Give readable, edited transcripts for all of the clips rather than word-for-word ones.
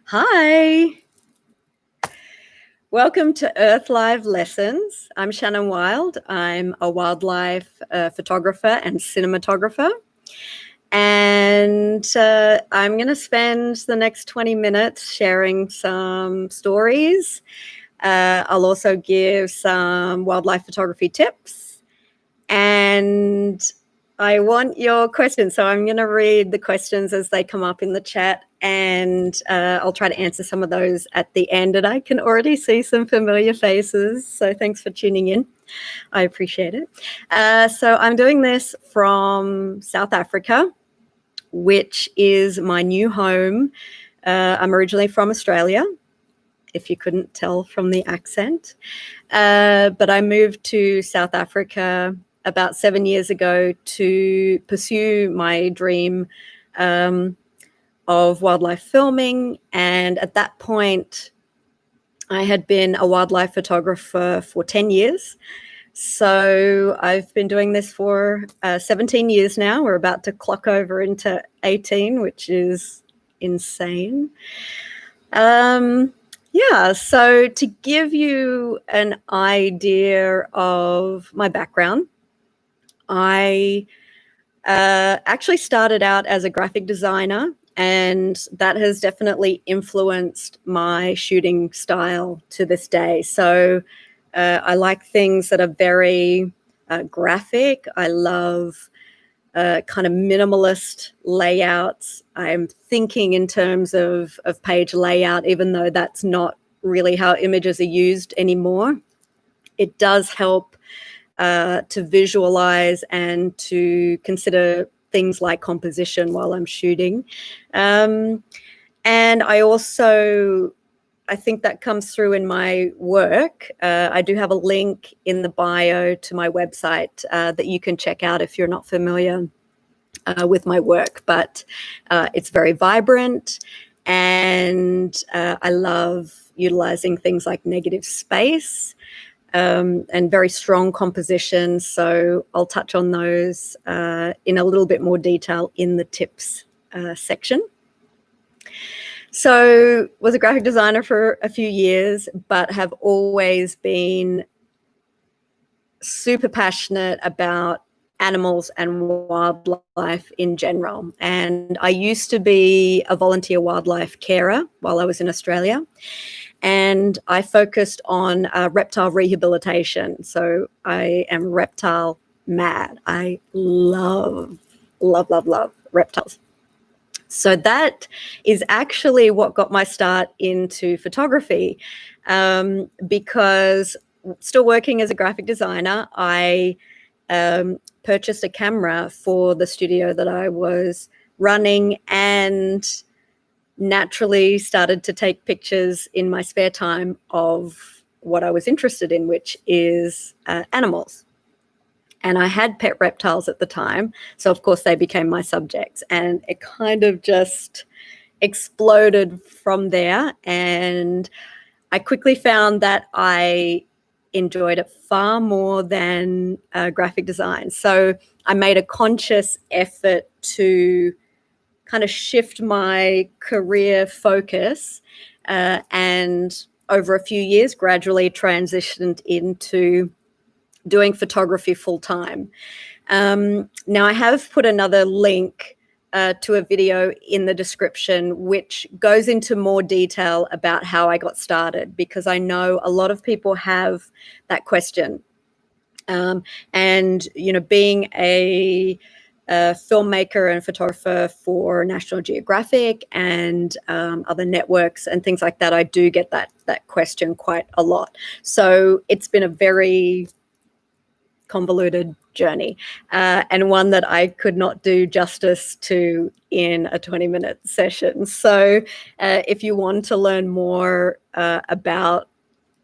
Hi, welcome to Earth Live Lessons. I'm Shannon Wild. I'm a wildlife photographer and cinematographer. And I'm going to spend the next 20 minutes sharing some stories. I'll also give some wildlife photography tips. And I want your questions. So I'm going to read the questions as they come up in the chat, and I'll try to answer some of those at the end. And I can already see some familiar faces. So thanks for tuning in. I appreciate it. So I'm doing this from South Africa, which is my new home. I'm originally from Australia, if you couldn't tell from the accent. But I moved to South Africa about 7 years ago to pursue my dream of wildlife filming. And at that point, I had been a wildlife photographer for 10 years. So I've been doing this for 17 years now. We're about to clock over into 18, which is insane. Yeah, so to give you an idea of my background, I actually started out as a graphic designer, and that has definitely influenced my shooting style to this day. So I like things that are very graphic. I love kind of minimalist layouts. I'm thinking in terms of page layout, even though that's not really how images are used anymore. It does help to visualize and to consider things like composition while I'm shooting. And I think that comes through in my work. I do have a link in the bio to my website that you can check out if you're not familiar with my work, but it's very vibrant, and I love utilizing things like negative space and very strong composition. So I'll touch on those in a little bit more detail in the tips section. So was a graphic designer for a few years, but have always been super passionate about animals and wildlife in general. And I used to be a volunteer wildlife carer while I was in Australia. And I focused on reptile rehabilitation. So I am reptile mad. I love reptiles. So that is actually what got my start into photography, because still working as a graphic designer, I purchased a camera for the studio that I was running, and naturally started to take pictures in my spare time of what I was interested in, which is animals. And I had pet reptiles at the time, so of course they became my subjects, and it kind of just exploded from there. And I quickly found that I enjoyed it far more than graphic design. So I made a conscious effort to kind of shift my career focus, and over a few years gradually transitioned into doing photography full time. Now I have put another link to a video in the description, which goes into more detail about how I got started, because I know a lot of people have that question. And, you know, being a filmmaker and photographer for National Geographic and other networks and things like that, I do get that question quite a lot. So it's been a very convoluted journey, and one that I could not do justice to in a 20-minute session. So if you want to learn more about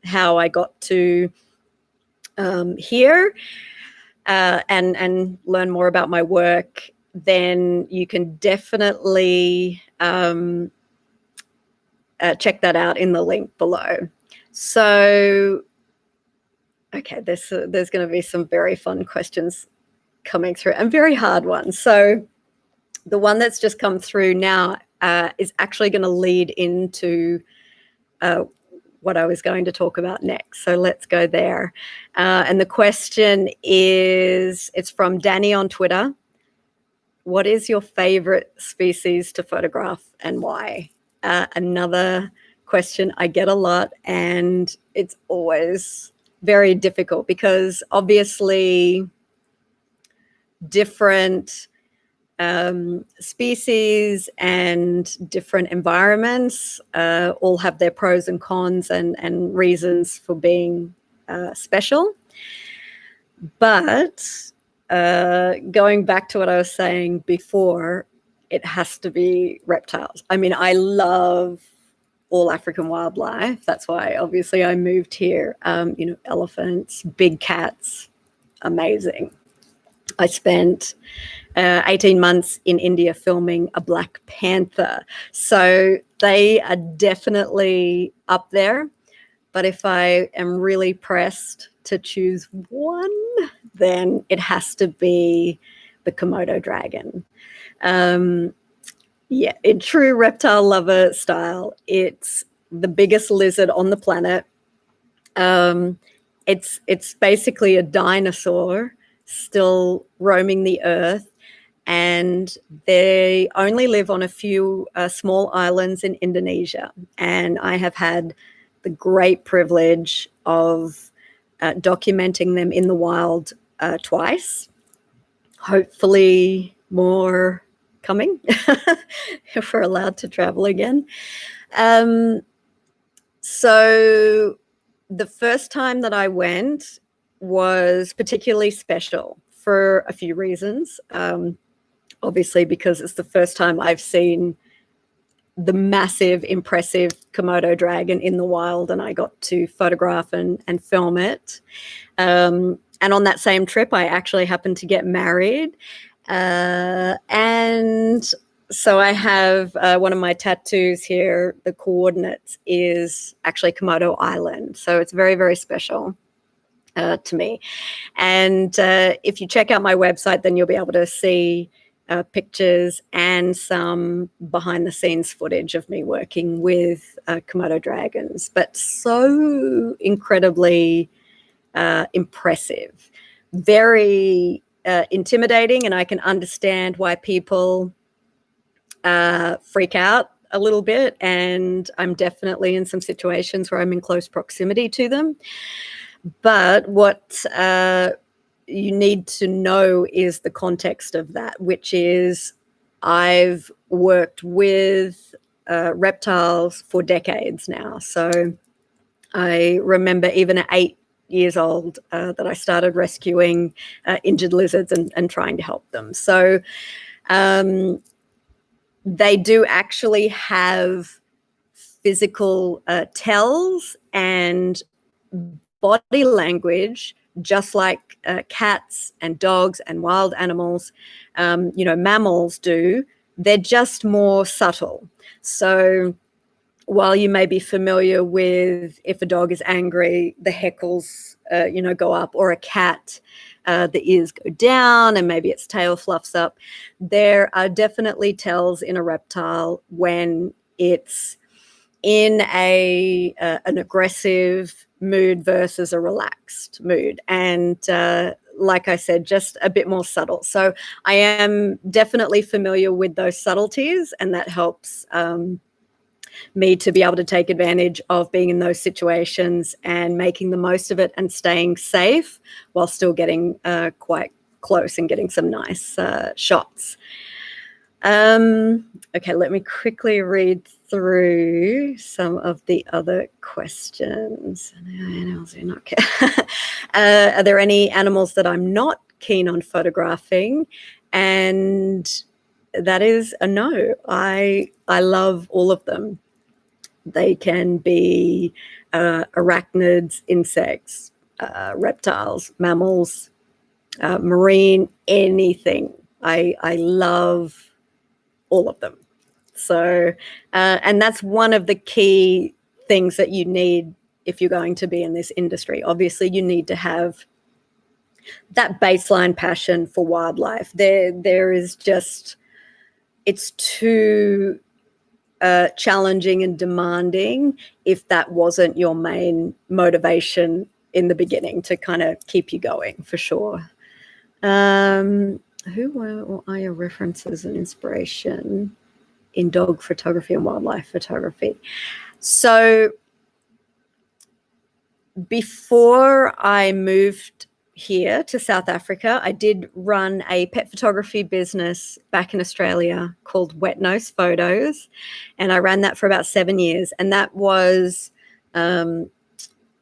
how I got to here and learn more about my work, then you can definitely check that out in the link below. So okay, there's going to be some very fun questions coming through and very hard ones. So the one that's just come through now is actually going to lead into what I was going to talk about next. So let's go there. And the question is, it's from Danny on Twitter. What is your favorite species to photograph and why? Another question I get a lot, and it's always very difficult because obviously different species and different environments all have their pros and cons and reasons for being special. But going back to what I was saying before, it has to be reptiles. I mean, I love all African wildlife. That's why obviously I moved here. Elephants, big cats, amazing. I spent 18 months in India filming a black panther. So they are definitely up there. But if I am really pressed to choose one, then it has to be the Komodo dragon. In true reptile lover style, it's the biggest lizard on the planet. It's basically a dinosaur still roaming the earth, and they only live on a few small islands in Indonesia. And I have had the great privilege of documenting them in the wild twice. Hopefully more coming if we're allowed to travel again. So the first time that I went was particularly special for a few reasons. Obviously, because it's the first time I've seen the massive, impressive Komodo dragon in the wild, and I got to photograph and film it. And on that same trip, I actually happened to get married. And so I have one of my tattoos here, the coordinates is actually Komodo Island. So it's very, very special to me. And if you check out my website, then you'll be able to see pictures and some behind the scenes footage of me working with Komodo dragons, but so incredibly impressive, very intimidating. And I can understand why people freak out a little bit. And I'm definitely in some situations where I'm in close proximity to them. But what you need to know is the context of that, which is I've worked with reptiles for decades now. So I remember even at 8 years old that I started rescuing injured lizards and trying to help them. So they do actually have physical tells and body language, just like cats and dogs and wild animals, mammals do. They're just more subtle. So while you may be familiar with if a dog is angry, the heckles, go up, or a cat, the ears go down and maybe its tail fluffs up, there are definitely tells in a reptile when it's in an aggressive mood versus a relaxed mood. And like I said, just a bit more subtle. So I am definitely familiar with those subtleties, and that helps me to be able to take advantage of being in those situations and making the most of it and staying safe while still getting quite close and getting some nice shots. Okay, let me quickly read through some of the other questions. Are there any animals that I'm not keen on photographing? And that is a no. I love all of them. They can be arachnids, insects, reptiles, mammals, marine, anything. I love all of them. So, and that's one of the key things that you need if you're going to be in this industry. Obviously, you need to have that baseline passion for wildlife. There is just, it's too challenging and demanding if that wasn't your main motivation in the beginning to kind of keep you going, for sure. Who are your references and inspiration in dog photography and wildlife photography? So before I moved here to South Africa, I did run a pet photography business back in Australia called Wet Nose Photos, and I ran that for about 7 years, and that was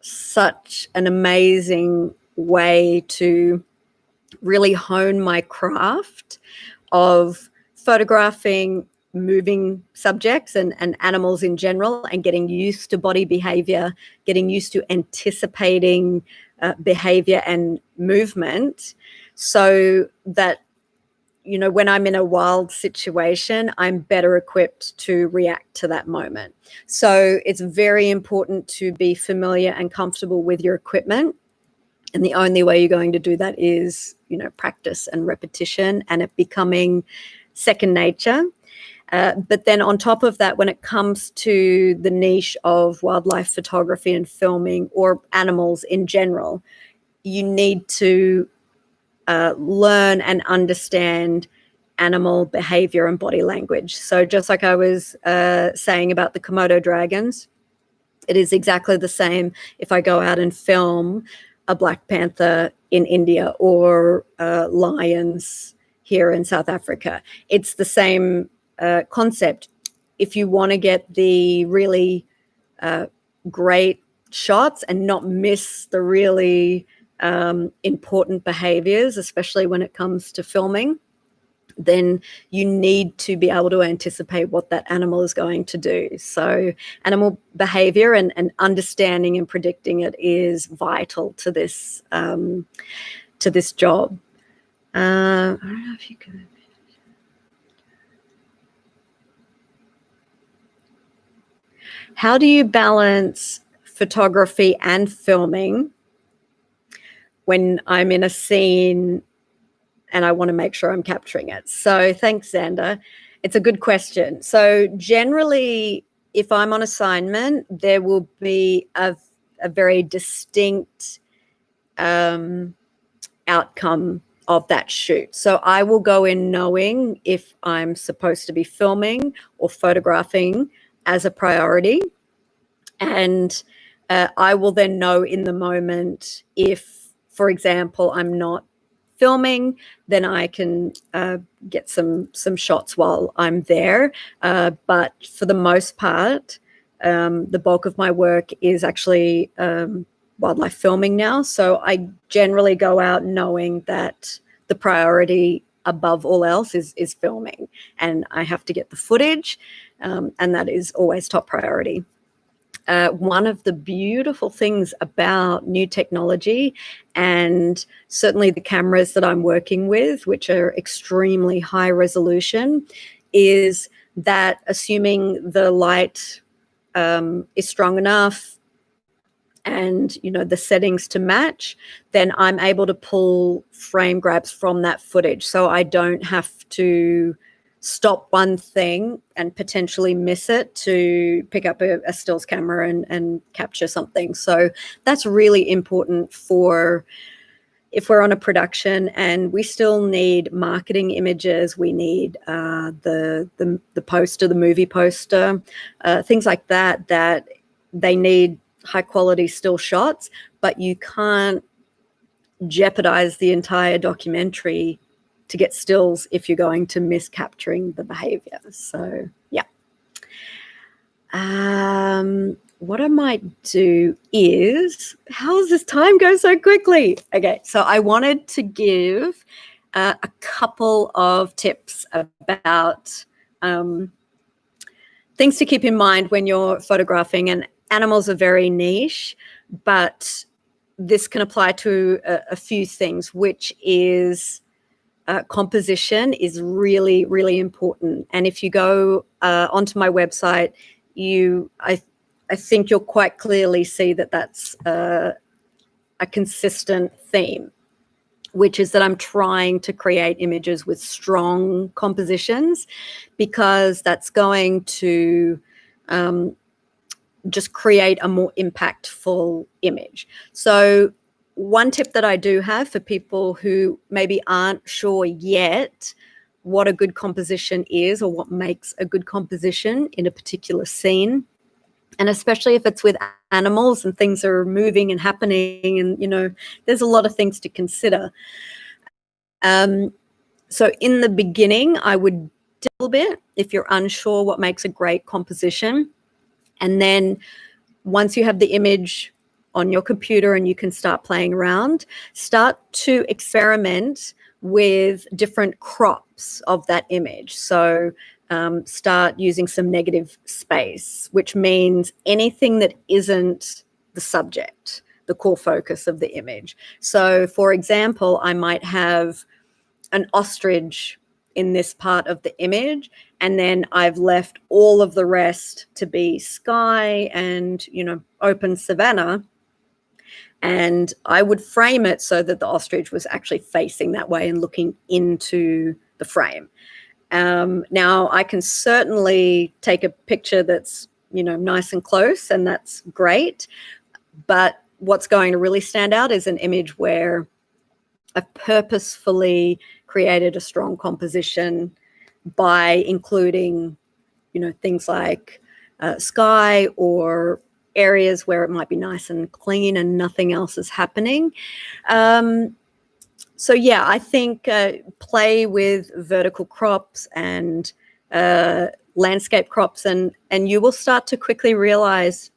such an amazing way to really hone my craft of photographing moving subjects and animals in general, and getting used to body behavior, getting used to anticipating behavior and movement, so that, you know, when I'm in a wild situation, I'm better equipped to react to that moment. So it's very important to be familiar and comfortable with your equipment. And the only way you're going to do that is, you know, practice and repetition and it becoming second nature. But then on top of that, when it comes to the niche of wildlife photography and filming, or animals in general, you need to learn and understand animal behavior and body language. So just like I was saying about the Komodo dragons, it is exactly the same if I go out and film a black panther in India or lions here in South Africa. It's the same concept. If you want to get the really great shots and not miss the really important behaviors, especially when it comes to filming, then you need to be able to anticipate what that animal is going to do. So animal behavior and understanding and predicting it is vital to this job. I don't know if you could. How do you balance photography and filming when I'm in a scene and I want to make sure I'm capturing it? So thanks, Xander. It's a good question. So generally, if I'm on assignment, there will be a very distinct outcome of that shoot. So I will go in knowing if I'm supposed to be filming or photographing as a priority. And I will then know in the moment if, for example, I'm not filming, then I can get some shots while I'm there. But for the most part, the bulk of my work is actually wildlife filming now. So I generally go out knowing that the priority above all else is filming, and I have to get the footage, and that is always top priority. One of the beautiful things about new technology, and certainly the cameras that I'm working with, which are extremely high resolution, is that assuming the light is strong enough and, you know, the settings to match, then I'm able to pull frame grabs from that footage. So I don't have to stop one thing and potentially miss it to pick up a stills camera and capture something. So that's really important for if we're on a production and we still need marketing images, we need the poster, the movie poster, things like that, that they need high quality still shots, but you can't jeopardize the entire documentary to get stills if you're going to miss capturing the behavior. So yeah. What I might do is, how does this time go so quickly? Okay, so I wanted to give a couple of tips about things to keep in mind when you're photographing. And animals are very niche, but this can apply to a few things, which is composition is really, really important. And if you go onto my website, I think you'll quite clearly see that that's a consistent theme, which is that I'm trying to create images with strong compositions, because that's going to just create a more impactful image. So one tip that I do have for people who maybe aren't sure yet what a good composition is, or what makes a good composition in a particular scene, and especially if it's with animals and things are moving and happening, and, you know, there's a lot of things to consider. So in the beginning, I would do a little bit if you're unsure what makes a great composition. And then once you have the image on your computer and you can start playing around, start to experiment with different crops of that image. So start using some negative space, which means anything that isn't the subject, the core focus of the image. So for example, I might have an ostrich in this part of the image, and then I've left all of the rest to be sky and, you know, open savanna. And I would frame it so that the ostrich was actually facing that way and looking into the frame. Now, I can certainly take a picture that's, you know, nice and close, and that's great. But what's going to really stand out is an image where I've purposefully created a strong composition by including, you know, things like sky, or areas where it might be nice and clean and nothing else is happening. So yeah, I think play with vertical crops and landscape crops, and you will start to quickly realize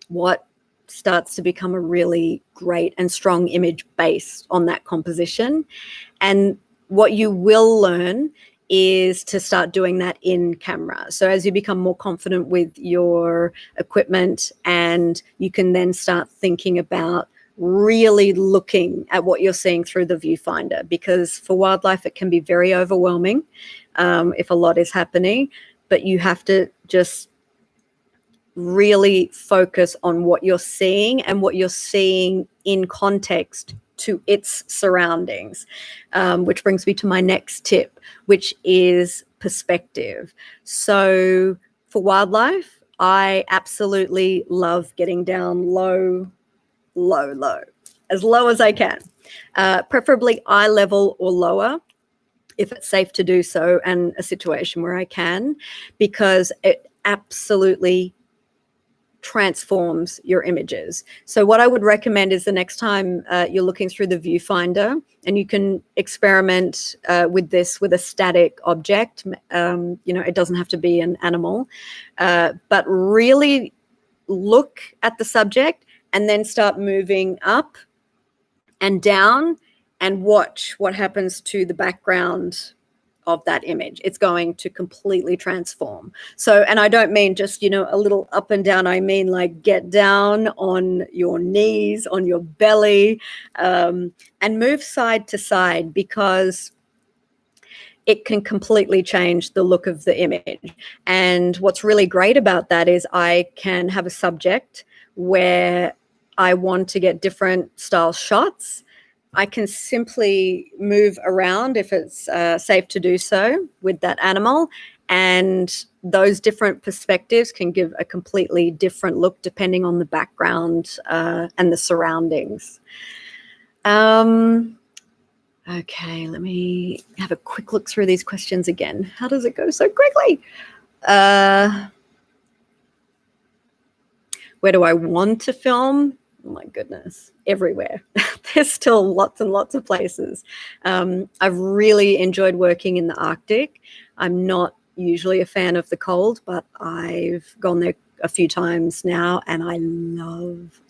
what starts to become a really great and strong image based on that composition. And what you will learn is to start doing that in camera. So as you become more confident with your equipment, and you can then start thinking about really looking at what you're seeing through the viewfinder, because for wildlife it can be very overwhelming if a lot is happening, but you have to just really focus on what you're seeing, and what you're seeing in context to its surroundings, which brings me to my next tip, which is perspective. So for wildlife, I absolutely love getting down low, as low as I can, preferably eye level or lower, if it's safe to do so, and a situation where I can, because it absolutely transforms your images. So what I would recommend is the next time you're looking through the viewfinder, and you can experiment with this with a static object, you know, it doesn't have to be an animal, but really look at the subject and then start moving up and down and watch what happens to the background of that image. It's going to completely transform. So, and I don't mean just, you know, a little up and down. I mean, like, get down on your knees, on your belly, and move side to side, because it can completely change the look of the image. And what's really great about that is I can have a subject where I want to get different style shots. I can simply move around if it's safe to do so with that animal, and those different perspectives can give a completely different look depending on the background and the surroundings. Okay, let me have a quick look through these questions again. How does it go so quickly? Where do I want to film? Oh my goodness, everywhere. There's still lots and lots of places. I've really enjoyed working in the Arctic. I'm not usually a fan of the cold, but I've gone there a few times now, and I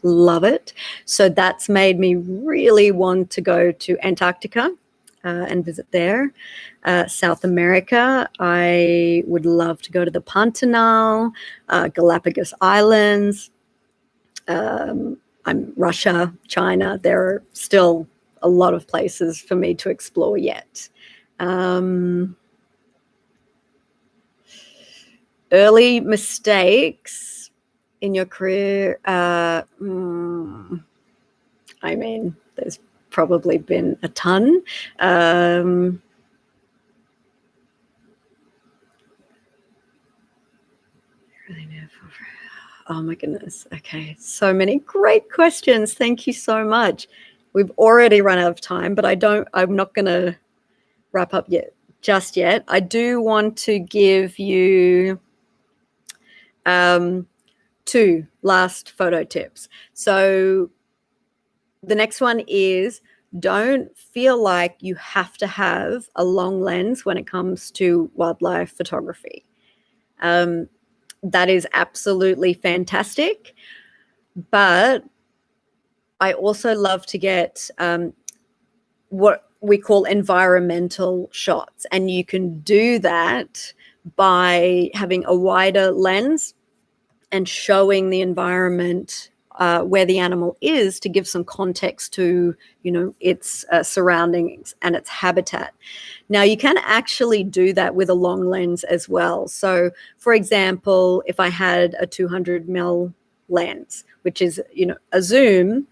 love it. So that's made me really want to go to Antarctica and visit there. South America, I would love to go to the Pantanal, Galapagos Islands, Russia, China. There are still a lot of places for me to explore yet. Early mistakes in your career. I mean, there's probably been a ton. Oh my goodness. Okay. So many great questions. Thank you so much. We've already run out of time, but I'm not going to wrap up just yet. I do want to give you 2 last photo tips. So the next one is, don't feel like you have to have a long lens when it comes to wildlife photography. That is absolutely fantastic. But I also love to get what we call environmental shots. And you can do that by having a wider lens and showing the environment where the animal is, to give some context to, its surroundings and its habitat. Now, you can actually do that with a long lens as well. So, for example, if I had a 200mm lens, which is, a zoom,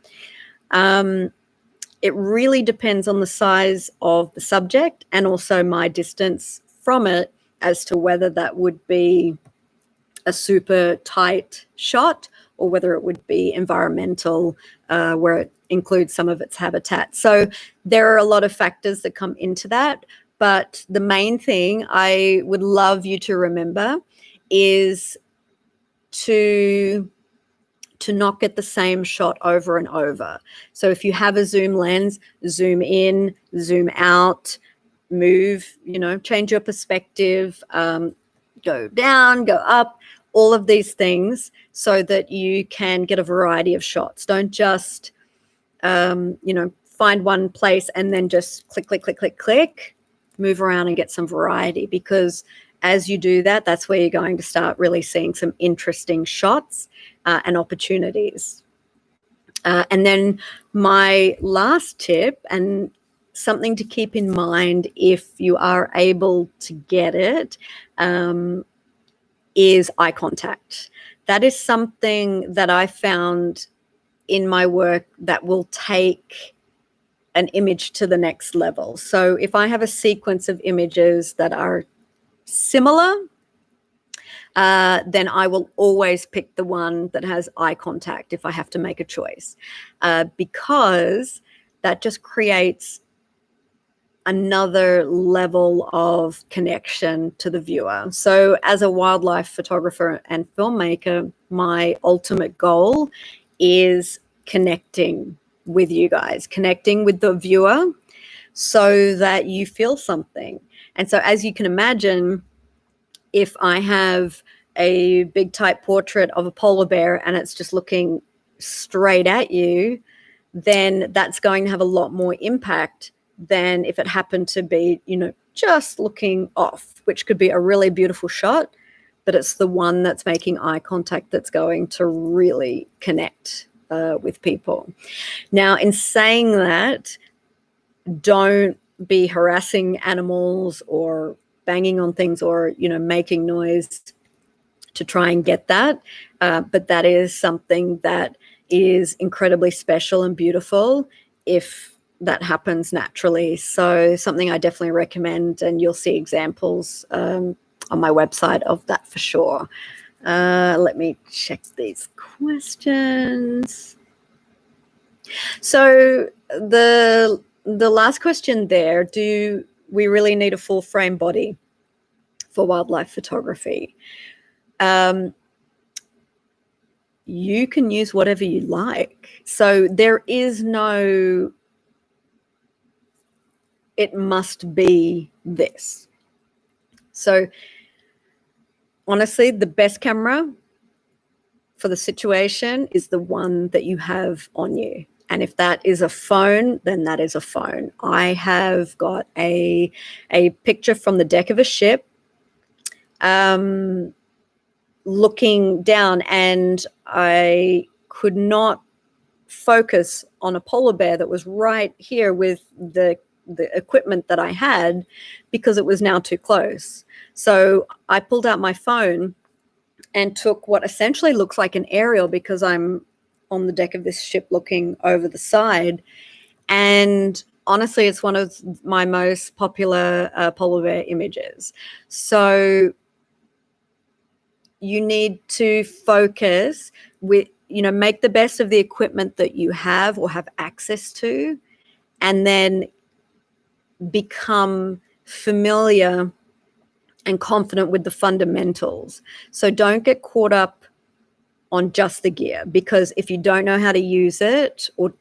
it really depends on the size of the subject and also my distance from it as to whether that would be a super tight shot or whether it would be environmental, where it includes some of its habitat. So there are a lot of factors that come into that. But the main thing I would love you to remember is to not get the same shot over and over. So if you have a zoom lens, zoom in, zoom out, move, change your perspective, go down, go up, all of these things, so that you can get a variety of shots. Don't just, find one place and then just click, click, click, click, click, move around and get some variety, because as you do that, that's where you're going to start really seeing some interesting shots and opportunities. And then my last tip, and something to keep in mind if you are able to get it, is eye contact. That is something that I found in my work that will take an image to the next level. So if I have a sequence of images that are similar, then I will always pick the one that has eye contact if I have to make a choice, because that just creates another level of connection to the viewer. So as a wildlife photographer and filmmaker, my ultimate goal is connecting with you guys, connecting with the viewer so that you feel something. And so as you can imagine, if I have a big type portrait of a polar bear and it's just looking straight at you, then that's going to have a lot more impact than if it happened to be, just looking off, which could be a really beautiful shot, but it's the one that's making eye contact that's going to really connect with people. Now, in saying that, don't be harassing animals or banging on things or, making noise to try and get that. But that is something that is incredibly special and beautiful if that happens naturally. So something I definitely recommend, and you'll see examples on my website of that for sure. Let me check these questions. So the last question there, do we really need a full frame body for wildlife photography? You can use whatever you like. So there is no, it must be this. So honestly, the best camera for the situation is the one that you have on you. And if that is a phone, then that is a phone. I have got a picture from the deck of a ship, looking down, and I could not focus on a polar bear that was right here with the equipment that I had, because it was now too close. So I pulled out my phone and took what essentially looks like an aerial, because I'm on the deck of this ship looking over the side, And honestly, it's one of my most popular polar bear images. So you need to focus with, make the best of the equipment that you have or have access to, and then become familiar and confident with the fundamentals. So don't get caught up on just the gear, because if you don't know how to use it or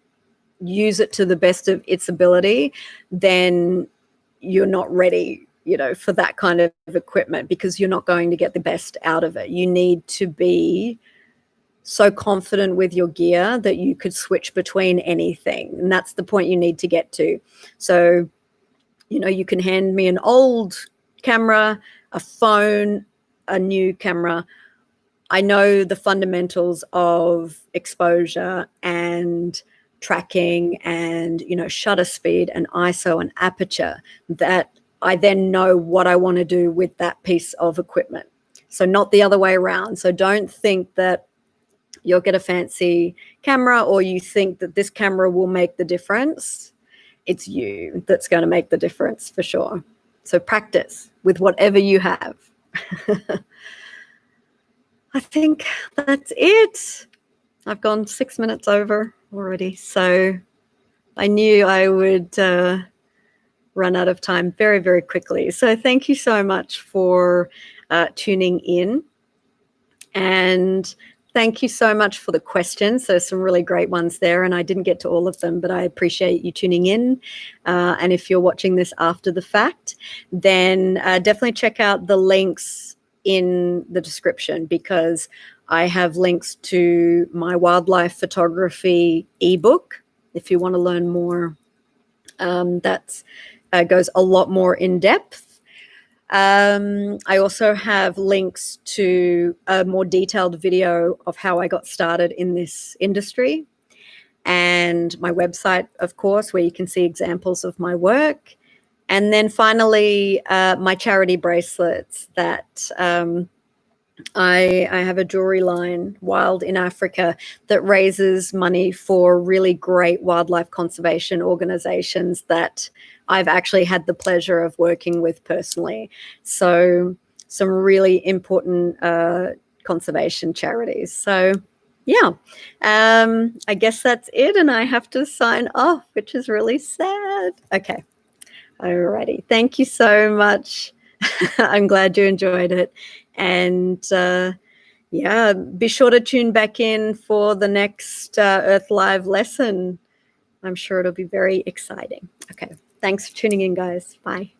use it to the best of its ability, then you're not ready, for that kind of equipment, because you're not going to get the best out of it. You need to be so confident with your gear that you could switch between anything. And that's the point you need to get to. So, you can hand me an old camera, a phone, a new camera. I know the fundamentals of exposure and tracking and, shutter speed and ISO and aperture, that I then know what I want to do with that piece of equipment. So not the other way around. So don't think that you'll get a fancy camera or you think that this camera will make the difference. It's you that's going to make the difference for sure. So practice with whatever you have. I think that's it. I've gone 6 minutes over already. So I knew I would run out of time very, very quickly. So thank you so much for tuning in. And thank you so much for the questions. There's some really great ones there, and I didn't get to all of them, but I appreciate you tuning in. And if you're watching this after the fact, then definitely check out the links in the description, because I have links to my wildlife photography ebook. If you want to learn more, that goes a lot more in depth. I also have links to a more detailed video of how I got started in this industry, and my website, of course, where you can see examples of my work. And then finally, my charity bracelets that I have a jewelry line, Wild in Africa, that raises money for really great wildlife conservation organizations that I've actually had the pleasure of working with personally. So some really important conservation charities. So yeah, I guess that's it. And I have to sign off, which is really sad. Okay. Alrighty. Thank you so much. I'm glad you enjoyed it. And yeah, be sure to tune back in for the next Earth Live lesson. I'm sure it'll be very exciting. Okay. Thanks for tuning in, guys. Bye.